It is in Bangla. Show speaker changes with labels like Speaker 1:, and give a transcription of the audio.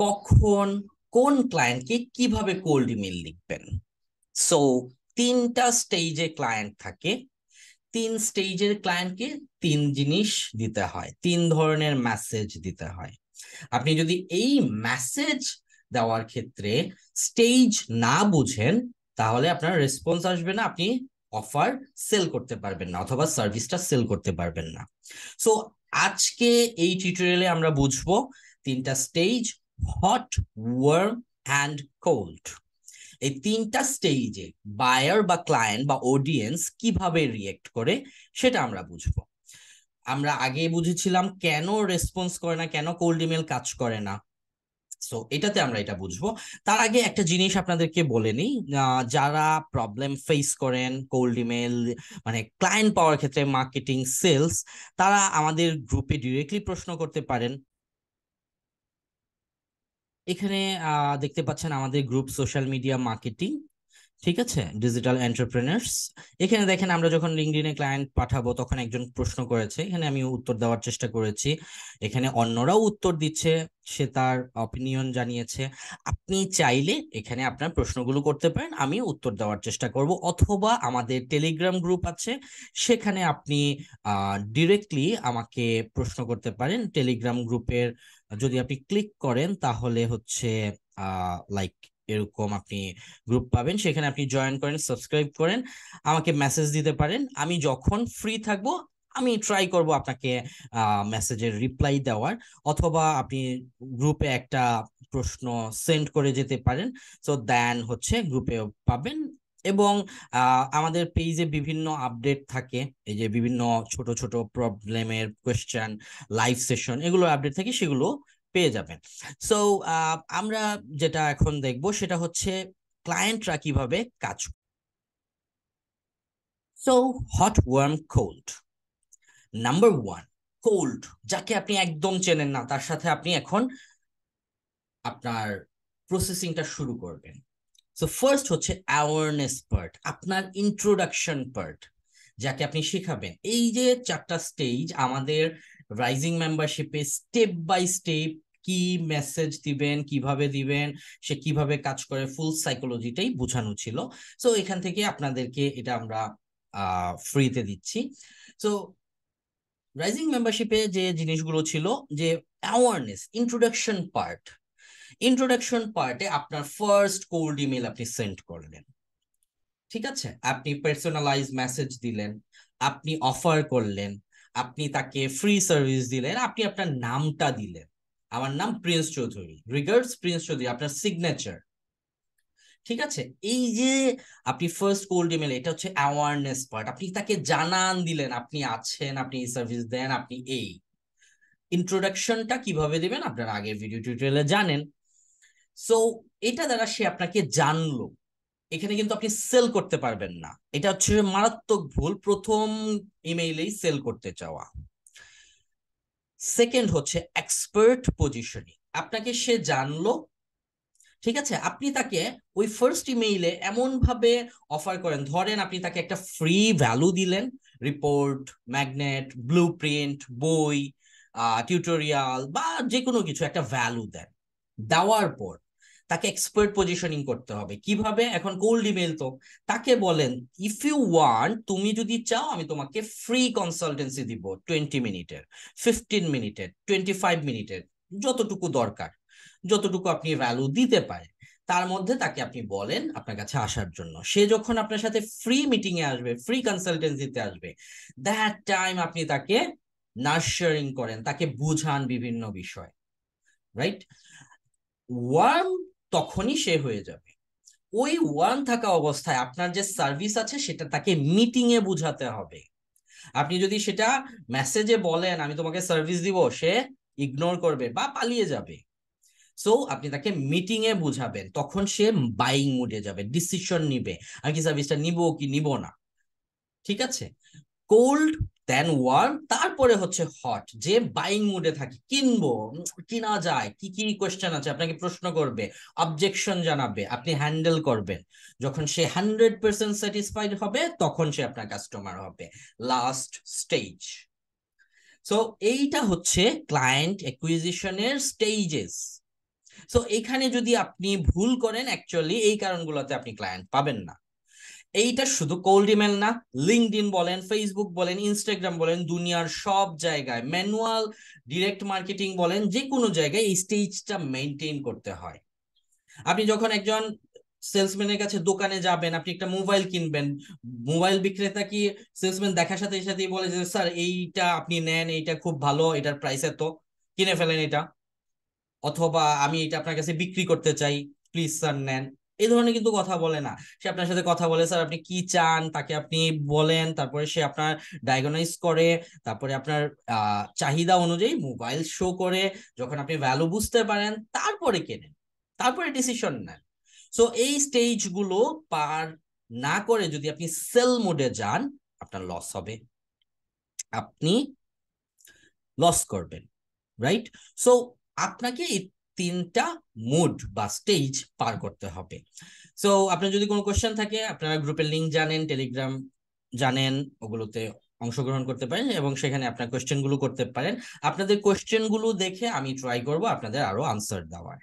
Speaker 1: কখন কোন ক্লায়েন্টকে কিভাবে কোল্ড ইমেল লিখবেন। সো 3টা স্টেজে ক্লায়েন্ট থাকে। 3 স্টেজের ক্লায়েন্টকে 3 জিনিস দিতে হয়, 3 ধরনের মেসেজ দিতে হয়। আপনি যদি এই মেসেজ দেওয়ার ক্ষেত্রে স্টেজ না বুঝেন, তাহলে আপনার রেসপন্স আসবে না, আপনি অফার সেল করতে পারবেন না অথবা সার্ভিসটা সেল করতে পারবেন না। সো আজকে এই টিউটোরিয়ালে আমরা বুঝবো 3টা stage: hot, warm and cold. এই 3টা স্টেজে বায়ার বা ক্লায়েন্ট বা অডিয়েন্স কিভাবে রিয়েক্ট করে সেটা আমরা বুঝবো। আমরা আগে বুঝেছিলাম কেন রেসপন্স করে না, কেন কোল্ড ইমেল কাজ করে না। সো এটাতে আমরা এটা বুঝবো। তার আগে একটা জিনিস আপনাদেরকে বলে নিই, যারা প্রবলেম ফেস করেন কোল্ড ইমেল মানে ক্লায়েন্ট পাওয়ার ক্ষেত্রে, মার্কেটিং, সেলস, তারা আমাদের গ্রুপে ডিরেক্টলি প্রশ্ন করতে পারেন। এখানে দেখতে পাচ্ছেন আমাদের গ্রুপ সোশ্যাল মিডিয়া মার্কেটিং, ঠিক আছে, ডিজিটাল এন্টারপ্রেনার্স। এখানে দেখেন আমরা যখন লিঙ্কডইনে ক্লায়েন্ট পাঠাবো তখন একজন প্রশ্ন করেছে, এখানে আমি উত্তর দেওয়ার চেষ্টা করেছি। এখানে অন্যরাও উত্তর দিচ্ছে, সে তার অপিনিয়ন জানিয়েছে। আপনি চাইলে এখানে আপনার প্রশ্নগুলো করতে পারেন, আমি উত্তর দেওয়ার চেষ্টা করব, অথবা আমাদের টেলিগ্রাম গ্রুপ আছে, সেখানে আপনি ডিরেক্টলি আমাকে প্রশ্ন করতে পারেন। টেলিগ্রাম গ্রুপের যদি আপনি ক্লিক করেন তাহলে হচ্ছে লাইক এরকম আপনি গ্রুপ পাবেন, সেখানে আপনি জয়েন করেন, সাবস্ক্রাইব করেন, আমাকে মেসেজ দিতে পারেন। আমি যখন ফ্রি থাকবো আমি ট্রাই করব আপনাকে মেসেজের রিপ্লাই দেওয়ার, অথবা আপনি গ্রুপে একটা প্রশ্ন সেন্ড করে যেতে পারেন। সো দেন হচ্ছে গ্রুপে পাবেন। এবং আমাদের পেজে বিভিন্ন আপডেট থাকে, এই যে বিভিন্ন ছোট ছোট প্রবলেমের কোয়েশ্চেন, লাইভ সেশন, এগুলো আপডেট থাকে, সেগুলো পেয়ে যাবেন। সো আমরা যেটা এখন দেখবো সেটা হচ্ছে ক্লায়েন্টরা কিভাবে কাজ। So hot, warm, cold. Number 1, cold, যাকে আপনি একদম চেনেন না, তার সাথে আপনি এখন আপনার প্রসেসিংটা শুরু করবেন। সো ফার্স্ট হচ্ছে অ্যাওয়ারনেস পার্ট, আপনার ইন্ট্রোডাকশন পার্ট, যাকে আপনি শেখাবেন। এই যে 4টা স্টেজ আমাদের রাইজিং মেম্বারশিপে স্টেপ বাই স্টেপ, কি মেসেজ দিবেন, কিভাবে দিবেন, সে কিভাবে কাজ করে, ফুল সাইকোলজিটাই বোঝানো ছিল। সো এখান থেকে আপনাদেরকে এটা আমরা ফ্রিতে দিচ্ছি। সো রাইজিং মেম্বারশিপে যে জিনিসগুলো ছিল, যে অ্যাওয়ারনেস, ইন্ট্রোডাকশন পার্টে আপনার ফার্স্ট কোল্ড ইমেল আপনি সেন্ড করলেন, ঠিক আছে, আপনি পার্সোনালাইজ মেসেজ দিলেন, আপনি অফার করলেন, আপনি তাকে ফ্রি সার্ভিস দিলেন, আপনি আপনার নামটা দিলেন, আমার নাম Prince Chowdhury, regards Prince Chowdhury, আপনার সিগনেচার, ঠিক আছে। এই যে আপনি ফার্স্ট কোল্ড ইমেল, এটা হচ্ছে অ্যাওয়ারনেস পার্ট, আপনি তাকে জানান দিলেন আপনি আছেন, আপনি এই সার্ভিস দেন, আপনি এই ইন্ট্রোডাকশনটা কিভাবে দিবেন আপনারা আগের ভিডিও টিউটোরিয়ালে জানেন। সো এটা দ্বারা সে আপনাকে জানলো। এখানে কিন্তু আপনি সেল করতে পারবেন না, এটা হচ্ছে মারাত্মক ভুল, প্রথম ইমেইলেই সেল করতে চাওয়া। সেকেন্ড হচ্ছে এক্সপার্ট পজিশনিং, আপনাকে সে জানলো, ঠিক আছে, আপনি তাকে ওই ফার্স্ট ইমেইলে এমন ভাবে অফার করেন, ধরেন আপনি তাকে একটা ফ্রি ভ্যালু দিলেন, রিপোর্ট, ম্যাগনেট, ব্লু প্রিন্ট, বই, টিউটোরিয়াল বা যে কোনো কিছু একটা ভ্যালু দেন। দেওয়ার পর তাকে এক্সপার্ট পজিশনিং করতে হবে। কিভাবে? এখন কোল্ড ইমেল তো, তাকে বলেন ইফ ইউ ওয়ান্ট, তুমি যদি চাও আমি তোমাকে ফ্রি কনসালটেন্সি দিব, 20 মিনিটের, 15 মিনিটের, 25 মিনিটের, যতটুকু দরকার, যতটুকু আপনি ভ্যালু দিতে পারেন, তার মধ্যে তাকে আপনি বলেন আপনার কাছে আসার জন্য। সে যখন আপনার সাথে ফ্রি মিটিং এ আসবে, ফ্রি কনসালটেন্সিতে আসবে, দ্যাট টাইম আপনি তাকে নার্চারিং করেন, তাকে বুঝান বিভিন্ন বিষয়, রাইট। ওয়ার্ম তখনই সে হয়ে যাবে, ওই ওয়ার্ম থাকা অবস্থায় আপনার যে সার্ভিস আছে সেটা তাকে মিটিং এ বুঝাতে হবে। আপনি যদি সেটা মেসেজে বলেন আমি তোমাকে সার্ভিস দিব, সে ইগনোর করবে বা পালিয়ে যাবে। সো আপনি তাকে মিটিং এ বুঝাবেন, তখন সে বাইং মুডে যাবে, ডিসিশন নিবে আমি কি সার্ভিসটা নিব কি নিব না, ঠিক আছে। কোল্ড, দেন ওয়ার্ম, তারপরে হচ্ছে হট, যে বাইং মুডে থাকে, কিনবো, কিনা যায়, কি কি কোয়েশ্চেন আছে আপনাকে প্রশ্ন করবে, অবজেকশন জানাবে, আপনি হ্যান্ডেল করবেন। যখন সে 100% স্যাটিসফাইড হবে তখন সে আপনার কাস্টমার হবে, লাস্ট স্টেজ। সো এইটা হচ্ছে ক্লায়েন্ট অ্যাকুইজিশনের স্টেজেস। সো এখানে যদি আপনি ভুল করেন, অ্যাকচুয়ালি এই কারণগুলোতে আপনি ক্লায়েন্ট পাবেন না। এইটা শুধু কোল্ড ইমেল না, লিঙ্কডইন বলেন, ফেসবুক বলেন, ইনস্টাগ্রাম বলেন, দুনিয়ার সব জায়গায় ম্যানুয়াল ডিরেক্ট মার্কেটিং বলেন, যে কোনো জায়গায় এই স্টেজটা মেনটেন করতে হয়। আপনি যখন একজন সেলসম্যানের কাছে দোকানে যাবেন, আপনি একটা মোবাইল কিনবেন, মোবাইল বিক্রেতা কি সেলসম্যান দেখার সাথে সাথেই বলে যে স্যার এইটা আপনি নেন, এইটা খুব ভালো, এটার প্রাইস এত, কিনে ফেলেন এটা, অথবা আমি এটা আপনার কাছে বিক্রি করতে চাই, প্লিজ স্যার নেন, এই ধরনের কিন্তু কথা বলে না। সে আপনার সাথে কথা বলে, স্যার আপনি কি চান, তাকে আপনি বলেন, তারপরে সে আপনার ডায়াগনাইজ করে, তারপরে আপনার চাহিদা অনুযায়ী মোবাইল শো করে, যখন আপনি ভ্যালু বুঝতে পারেন তারপরে কেনেন, তারপরে ডিসিশন নেন। সো এই স্টেজ গুলো পার না করে যদি আপনি সেল মোডে যান, আপনার লস হবে, আপনি লস করবেন, রাইট? সো আপনাকে এই তিনটা মুড বা স্টেজ পার করতে হবে। সো আপনার যদি কোনো কোশ্চেন থাকে, আপনারা গ্রুপের লিংক জানেন, টেলিগ্রাম জানেন, ওগুলোতে অংশগ্রহণ করতে পারেন এবং সেখানে আপনার কোশ্চেন গুলো করতে পারেন। আপনাদের কোশ্চেন গুলো দেখে আমি ট্রাই করব আপনাদের আরো আনসার দেওয়ার।